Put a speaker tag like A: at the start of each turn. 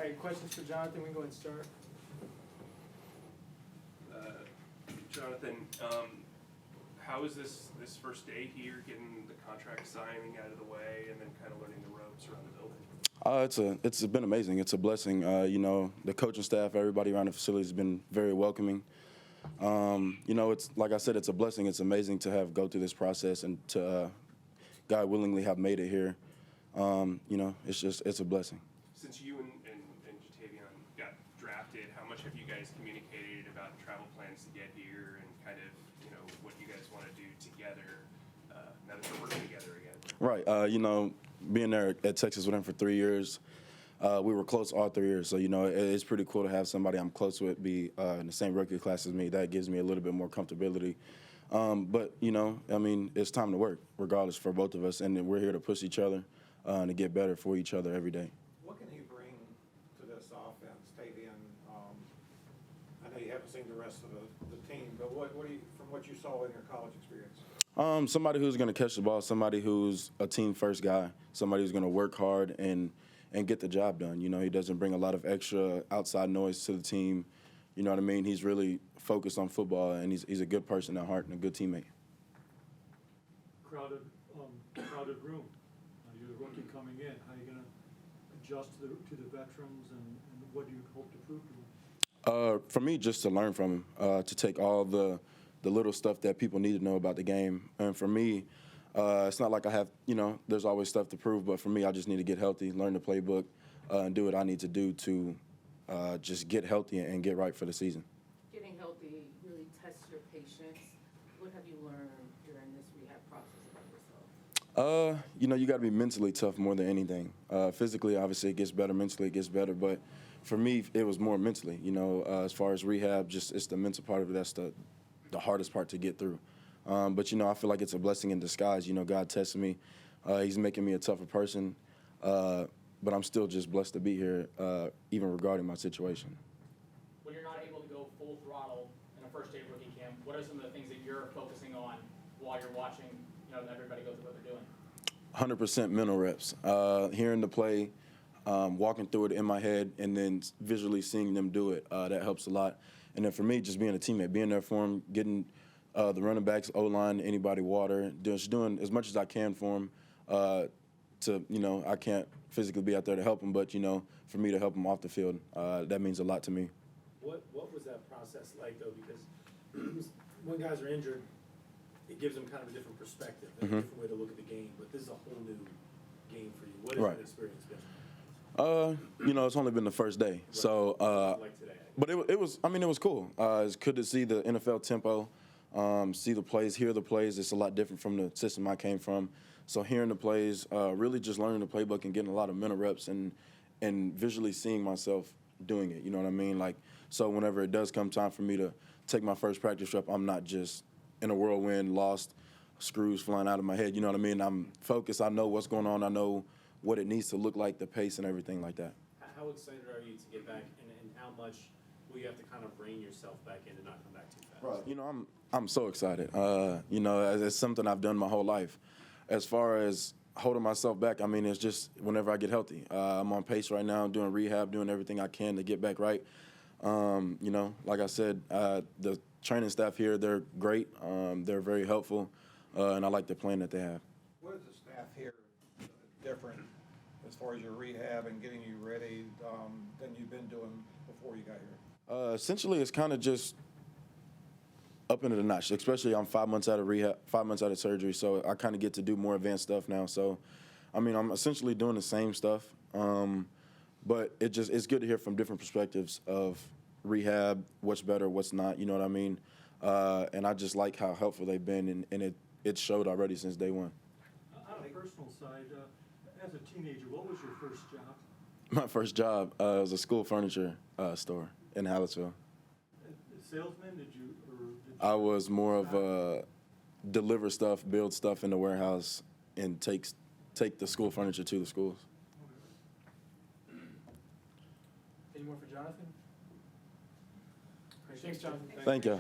A: right, questions for Jonathan? We can go ahead and start.
B: Jonathan, how is this first day here, getting the contract signing out of the way, and then kind of learning the ropes around the building?
C: It's been amazing. It's a blessing. The coaching staff, everybody around the facility has been very welcoming. It's like I said, it's a blessing. It's amazing to have go through this process and to God willingly have made it here. It's a blessing.
B: Since you and Jonathon got drafted, how much have you guys communicated about travel plans to get here and kind of, what you guys want to do together now that you're working together again?
C: Right. Being there at Texas with him for 3 years, we were close all 3 years. So, it's pretty cool to have somebody I'm close with be in the same rookie class as me. That gives me a little bit more comfortability. It's time to work, regardless, for both of us. And we're here to push each other and to get better for each other every day.
D: What can he bring to this offense, Tavian? I know you haven't seen the rest of the team, but what do you, from what you saw in your college experience?
C: Somebody who's going to catch the ball, somebody who's a team-first guy, somebody who's going to work hard and get the job done. He doesn't bring a lot of extra outside noise to the team. You know what I mean? He's really focused on football, and he's a good person at heart and a good teammate.
E: Crowded room. You're the rookie coming in. How are you going to adjust to the veterans, and what do you hope to prove to them?
C: For me, just to learn from him, to take all the little stuff that people need to know about the game. And for me, it's not like I have, there's always stuff to prove, but for me, I just need to get healthy, learn the playbook, and do what I need to do to just get healthy and get right for the season.
F: Getting healthy really tests your patience. What have you learned during this rehab process about yourself?
C: You got to be mentally tough more than anything. Physically, obviously, it gets better. Mentally, it gets better. But for me, it was more mentally. As far as rehab, it's the mental part of it that's the hardest part to get through. But I feel like it's a blessing in disguise. God tested me. He's making me a tougher person. But I'm still just blessed to be here, even regarding my situation.
G: When you're not able to go full throttle in a first day of rookie camp, what are some of the things that you're focusing on while you're watching, everybody go through what they're doing?
C: 100% mental reps. Hearing the play, walking through it in my head, and then visually seeing them do it, that helps a lot. And then for me, just being a teammate, being there for them, getting the running backs, O-line, anybody water, just doing as much as I can for them. I can't physically be out there to help them, but, for me to help them off the field, that means a lot to me.
D: What was that process like, though? Because when guys are injured, it gives them kind of a different perspective, a different way to look at the game. But this is a whole new game for you. What has that experience been?
C: It's only been the first day. Right. So,
D: like today.
C: But it was cool. It's good to see the NFL tempo, see the plays, hear the plays. It's a lot different from the system I came from. So hearing the plays, really just learning the playbook and getting a lot of mental reps and visually seeing myself doing it. You know what I mean? So whenever it does come time for me to take my first practice rep, I'm not just in a whirlwind, lost, screws flying out of my head. You know what I mean? I'm focused. I know what's going on. I know what it needs to look like, the pace and everything like that.
D: How excited are you to get back, and how much will you have to kind of rein yourself back in and not come back too fast?
C: Right. I'm so excited. It's something I've done my whole life. As far as holding myself back, it's just whenever I get healthy. I'm on pace right now, doing rehab, doing everything I can to get back right. Like I said, the training staff here, they're great. They're very helpful, and I like the plan that they have.
D: What is the staff here different as far as your rehab and getting you ready than you've been doing before you got here?
C: Essentially, it's kind of just up into the notch, especially I'm 5 months out of rehab, 5 months out of surgery, so I kind of get to do more advanced stuff now. So, I'm essentially doing the same stuff, but it's good to hear from different perspectives of rehab, what's better, what's not, you know what I mean? And I just like how helpful they've been, and it showed already since day one.
E: On a personal side, as a teenager, what was your first job?
C: My first job was a school furniture store in Hallettsville.
E: Salesman, did you?
C: I was more of a deliver stuff, build stuff in the warehouse, and take the school furniture to the schools.
A: Any more for Jonathan? Thanks, Jonathan.
C: Thank you.